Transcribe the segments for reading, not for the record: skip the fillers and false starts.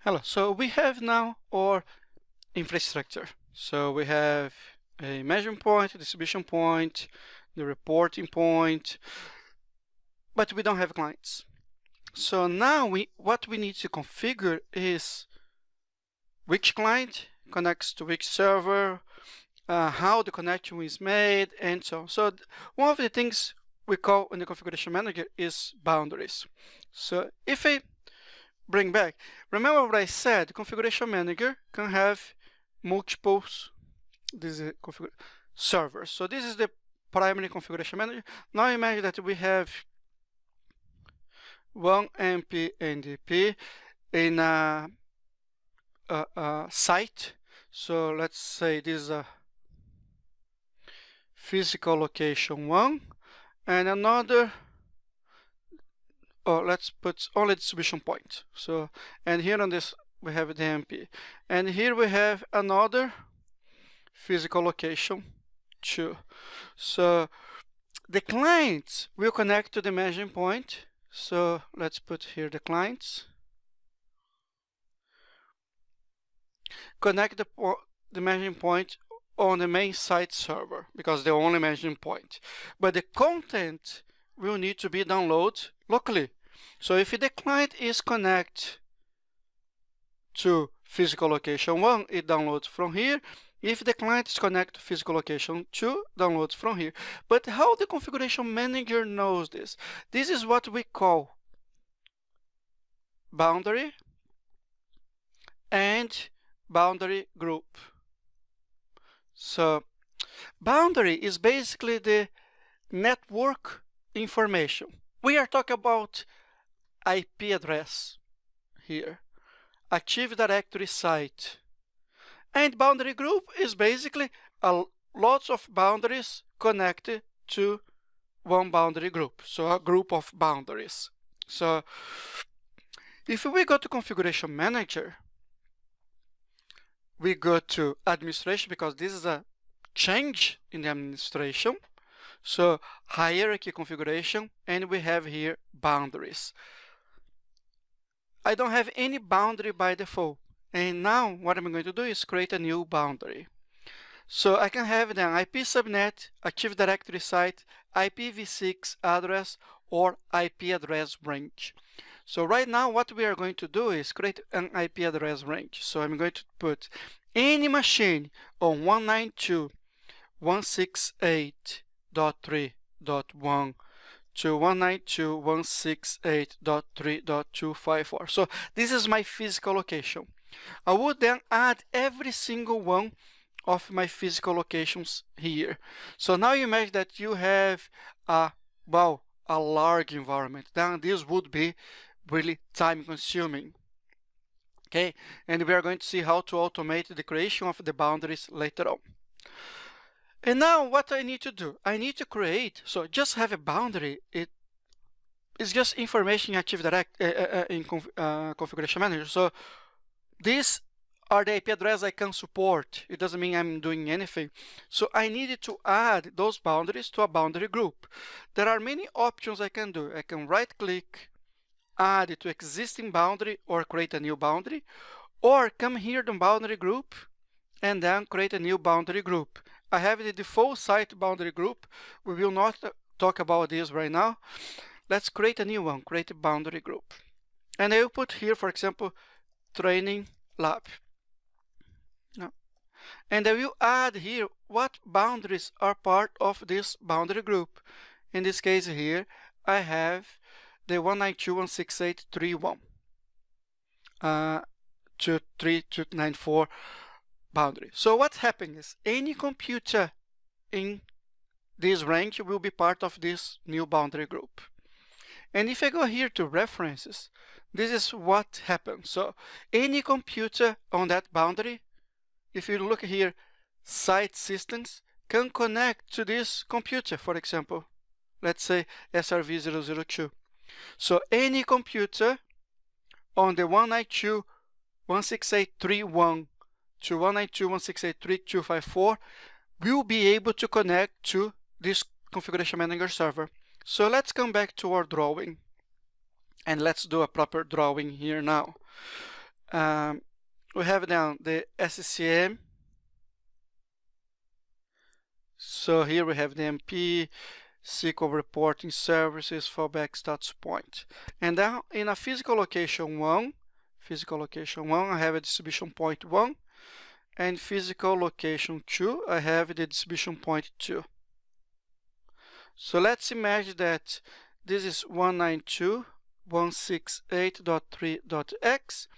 Hello, so we have now our infrastructure. So we have a measuring point, a distribution point, the reporting point, but we don't have clients. So now what we need to configure is which client connects to which server, how the connection is made, and so on. So one of the things we call in the configuration manager is boundaries. So if I bring back, remember what I said, the configuration manager can have multiples, this is servers. So this is the primary configuration manager. Now imagine that we have one MP NDP in a site. So let's say this is a physical location 1 and another, let's put only distribution point. So, and here on this we have the MP, and here we have another physical location 2. So the clients will connect to the measuring point. So let's put here the clients. Connect the measuring point on the main site server because they're only measuring point. But the content will need to be downloaded locally. So if the client is connect to physical location 1, it downloads from here. If the client is connected to physical location 2, downloads from here. But how the configuration manager knows this? This is what we call boundary and boundary group. So boundary is basically the network information. We are talking about IP address here, Active Directory site. And boundary group is basically lots of boundaries connected to one boundary group. So a group of boundaries. So if we go to configuration manager, we go to administration because this is a change in the administration. So hierarchy configuration, and we have here boundaries. I don't have any boundary by default. And now what I'm going to do is create a new boundary. So I can have the IP subnet, Active Directory site, IPv6 address, or IP address range. So right now what we are going to do is create an IP address range. So I'm going to put any machine on 192.168.3.1 to 192.168.3.254. So this is my physical location. I would then add every single one of my physical locations here. So now you imagine that you have a large environment. Then this would be really time consuming. Okay, and we are going to see how to automate the creation of the boundaries later on. And now what I need to do, I need to create, so just have a boundary, it's just information Active Directory in configuration manager. So these are the IP address I can support. It doesn't mean I'm doing anything. So I needed to add those boundaries to a boundary group. There are many options I can do. I can right click, add it to existing boundary or create a new boundary, or come here to boundary group and then create a new boundary group. I have the default site boundary group. We will not talk about this right now. Let's create a new one, create a boundary group. And I will put here, for example, training lab. And I will add here what boundaries are part of this boundary group. In this case here, I have the 192.168.3.1 to 3.294 boundary. So what's happening is any computer in this range will be part of this new boundary group. And if I go here to references, this is what happens. So any computer on that boundary, if you look here, site systems can connect to this computer, for example, let's say SRV002. So any computer on the 192.168.3.1 to 192.168.3.254 will be able to connect to this configuration manager server. So let's come back to our drawing and let's do a proper drawing here now. we have now the SCCM. So here we have the MP, SQL reporting services, fallback status point. And now in a physical location 1, I have a distribution point 1, and physical location 2, I have the distribution point 2. So let's imagine that this is 192.168.3.x,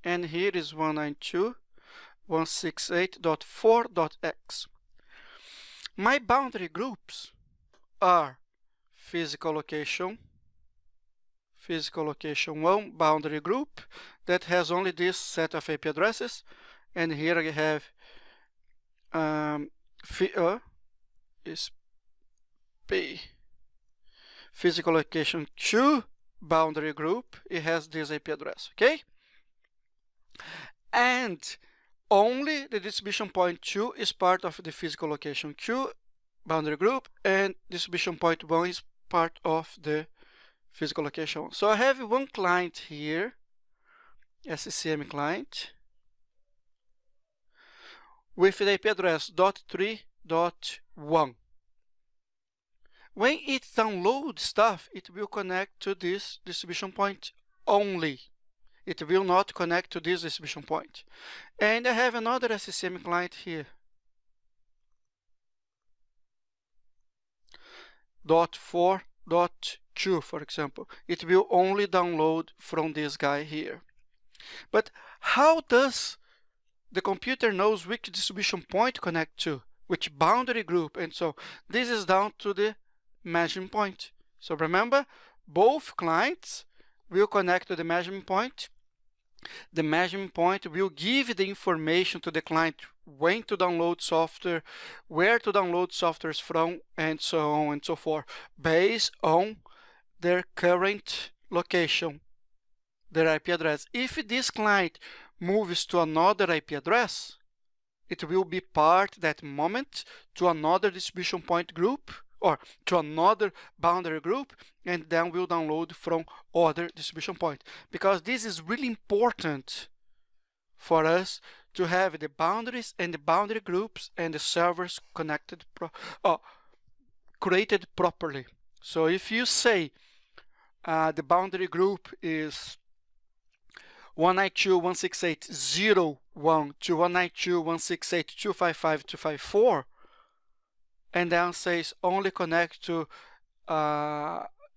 and here is 192.168.4.x. My boundary groups are physical location 1 boundary group that has only this set of IP addresses, and here I have is P. Physical location 2 boundary group, it has this IP address, okay? And only the distribution point 2 is part of the physical location 2 boundary group, and distribution point 1 is part of the physical location 1. So I have one client here, SCCM client, with the IP address .3.1. When it downloads stuff, it will connect to this distribution point only. It will not connect to this distribution point. And I have another SCCM client here, .4.2, for example. It will only download from this guy here. But how does the computer knows which distribution point to connect to, which boundary group? And so this is down to the measurement point. So remember, both clients will connect to the measurement point. The measurement point will give the information to the client when to download software, where to download softwares from, and so on and so forth, based on their current location, their IP address. If this client moves to another IP address, it will be part that moment to another distribution point group or to another boundary group, and then we'll download from other distribution point. Because this is really important for us to have the boundaries and the boundary groups and the servers connected, created properly. So if you say the boundary group is 192.168.0.1 to 192.168.255.254, and then says only connect to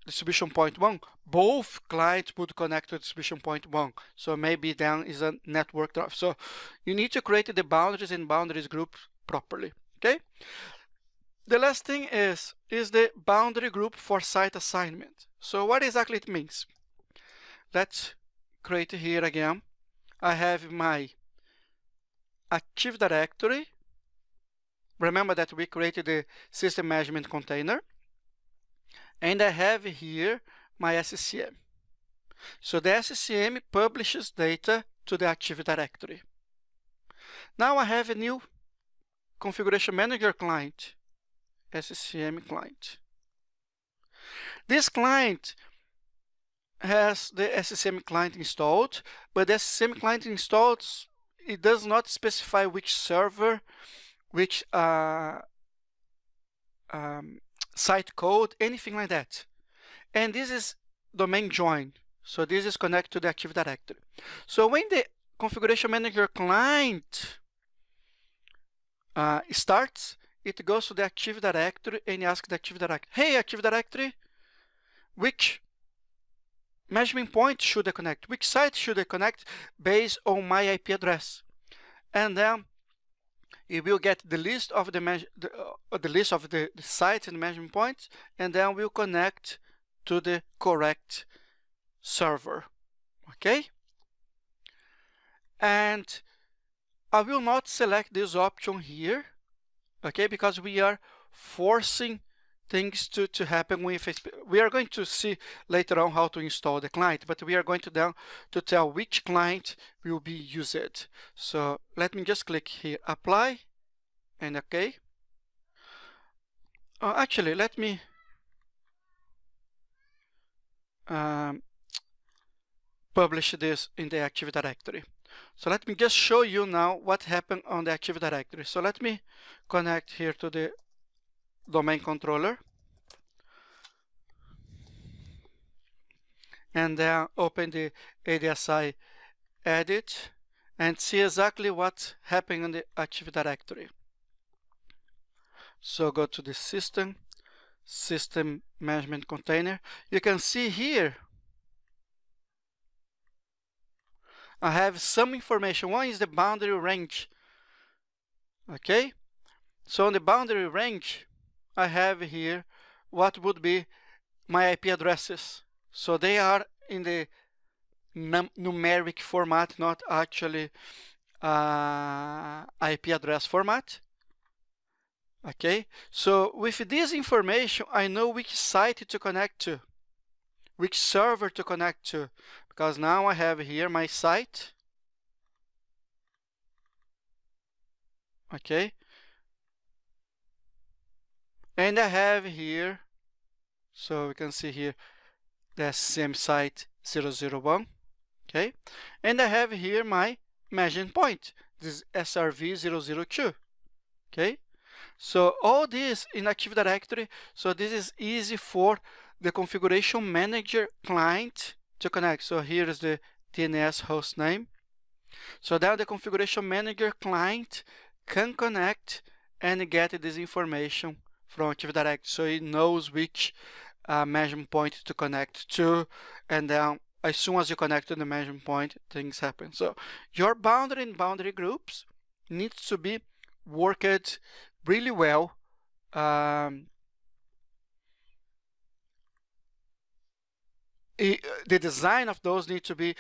distribution point 1, both clients would connect to distribution point 1. So maybe then is a network drive. So you need to create the boundaries and boundaries group properly, okay? The last thing is the boundary group for site assignment. So what exactly it means? Let's create here again. I have my Active Directory. Remember that we created the system management container. And I have here my SCCM. So the SCCM publishes data to the Active Directory. Now I have a new configuration manager client, SCCM client. This client has the SCCM client installed, but the SCCM client installed, it does not specify which server, which site code, anything like that. And this is domain join. So this is connected to the Active Directory. So when the configuration manager client starts, it goes to the Active Directory and asks the Active Directory, hey, Active Directory, which measurement point should I connect? Which site should I connect based on my IP address? And then it will get the list of the list of the sites and measurement points, and then we'll connect to the correct server. Okay? And I will not select this option here, okay, because we are forcing things to happen with we are going to see later on how to install the client, but we are going to down to tell which client will be used. So let me just click here, apply, and okay. Actually, let me publish this in the Active Directory. So let me just show you now what happened on the Active Directory. So let me connect here to the domain controller and then open the ADSI edit and see exactly what's happening on the Active Directory. So go to the system management container. You can see here I have some information. One is the boundary range. Okay, so on the boundary range I have here what would be my IP addresses. So they are in the numeric format, not actually IP address format. Okay, so with this information I know which site to connect to, which server to connect to, because now I have here my site. Okay, and I have here, so we can see here the SCM site 001. Okay, and I have here my measuring point, this SRV 002. Okay, so all this in Active Directory, so this is easy for the configuration manager client to connect. So here is the DNS host name. So now the configuration manager client can connect and get this information from Active Directory, so it knows which measurement point to connect to, and then as soon as you connect to the measurement point, things happen. So your boundary and boundary groups needs to be worked really well. The design of those need to be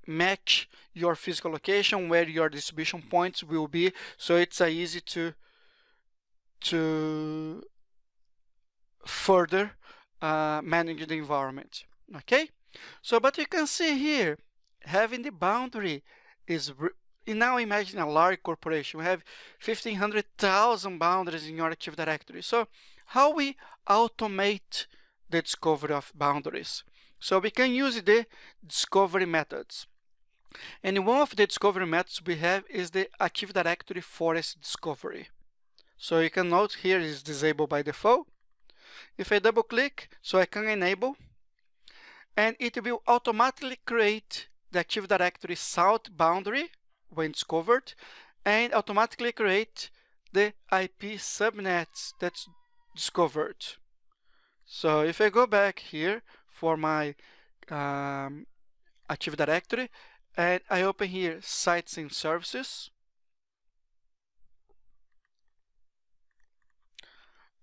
match your physical location where your distribution points will be, so it's easy to further manage the environment. Okay, so but you can see here having the boundary is now imagine a large corporation. We have 1,500,000 boundaries in your Active Directory. So how we automate the discovery of boundaries? So we can use the discovery methods. And one of the discovery methods we have is the Active Directory forest discovery. So you can note here is disabled by default. If I double click, so I can enable, and it will automatically create the Active Directory south boundary when discovered, and automatically create the IP subnets that's discovered. So if I go back here for my Active Directory and I open here sites and services,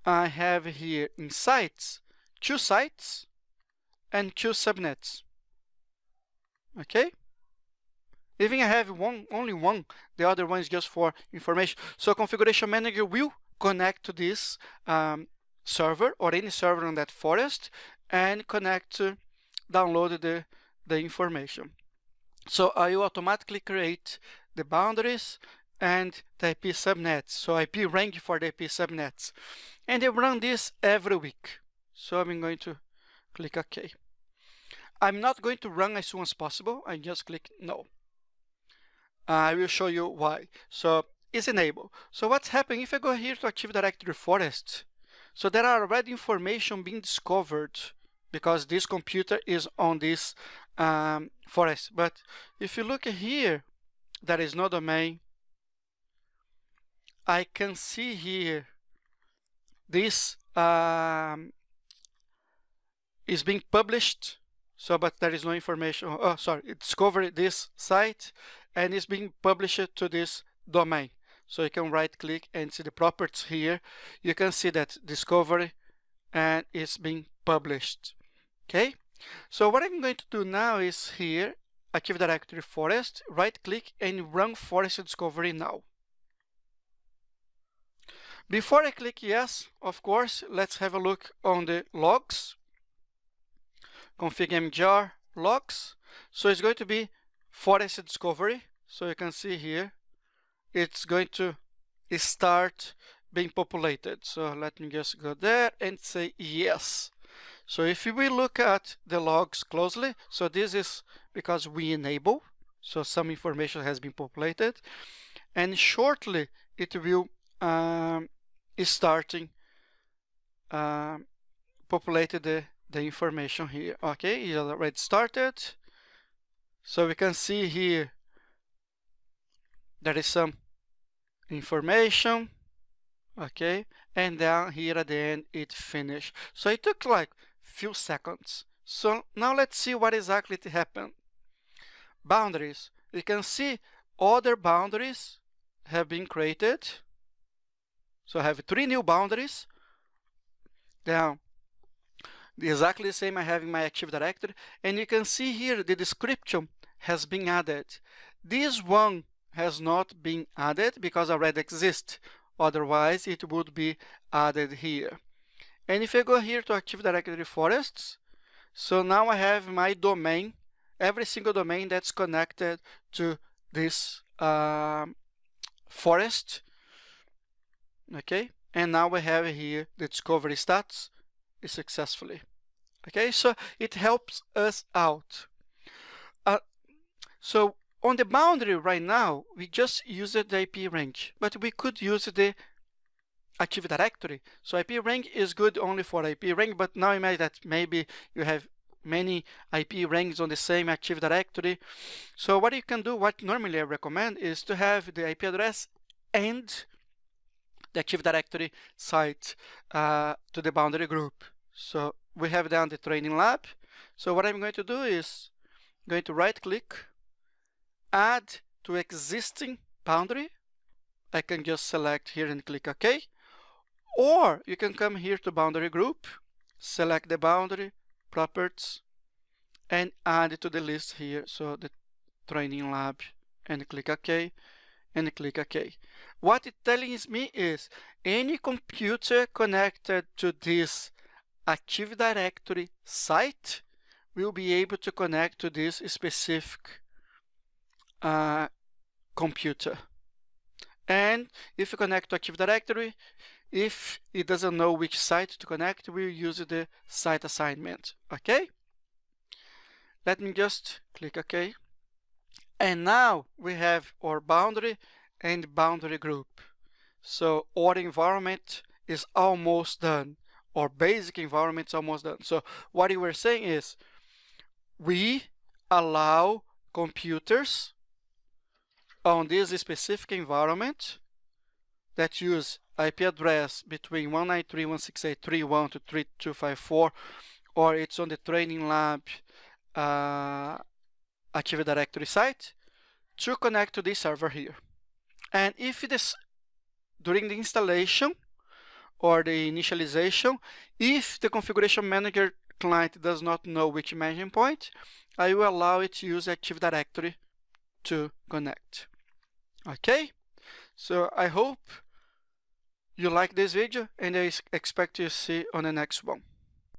I have here in sites 2 sites and 2 subnets. Okay, even I have only one, the other one is just for information. So configuration manager will connect to this server or any server on that forest and connect to download the information. So I will automatically create the boundaries and the IP subnets, so IP range for the IP subnets, and they run this every week. So I'm going to click OK. I'm not going to run as soon as possible. I just click no. I will show you why. So it's enabled. So what's happening if I go here to Active Directory forest? So there are already information being discovered because this computer is on this forest. But if you look here, there is no domain. I can see here this is being published. So, but there is no information. Oh, sorry, it discovered this site and it's being published to this domain. So you can right click and see the properties here. You can see that discovery and it's being published. Okay, so what I'm going to do now is here, Active Directory forest, right click and run forest discovery now. Before I click yes, of course, let's have a look on the logs. Config mjar logs. So it's going to be forest discovery. So you can see here, it's going to start being populated. So let me just go there and say yes. So if we look at the logs closely, so this is because we enable. So some information has been populated, and shortly it will is starting populated the information here. Okay, it already started. So we can see here there is some information. Okay, and down here at the end it finished. So it took like few seconds. So now let's see what exactly happened. Boundaries. You can see other boundaries have been created. So I have 3 new boundaries. Now, exactly the same I have in my Active Directory. And you can see here the description has been added. This one has not been added because already exists. Otherwise, it would be added here. And if I go here to Active Directory Forests, so now I have my domain, every single domain that's connected to this forest. Okay, and now we have here the discovery stats is successfully. Okay, so it helps us out. So on the boundary right now, we just use the IP range, but we could use the Active Directory. So IP range is good only for IP range, but now imagine that maybe you have many IP ranges on the same Active Directory. So what you can do, what normally I recommend, is to have the IP address and the Active Directory site to the boundary group. So we have down the training lab. So what I'm going to do is going to right click, add to existing boundary. I can just select here and click OK. Or you can come here to boundary group, select the boundary, properties, and add it to the list here. So the training lab, and click OK, and click OK. What it's telling me is any computer connected to this Active Directory site will be able to connect to this specific computer. And if you connect to Active Directory, if it doesn't know which site to connect, we'll use the site assignment. Okay? Let me just click OK. And now we have our boundary and boundary group. So our environment is almost done. Our basic environment is almost done. So what you were saying is we allow computers on this specific environment that use IP address between 193.168.3.1 to 3.254, or it's on the training lab Active Directory site, to connect to this server here. And if this during the installation or the initialization, if the configuration manager client does not know which management point, I will allow it to use Active Directory to connect. Okay, so I hope you like this video, and I expect to see on the next one.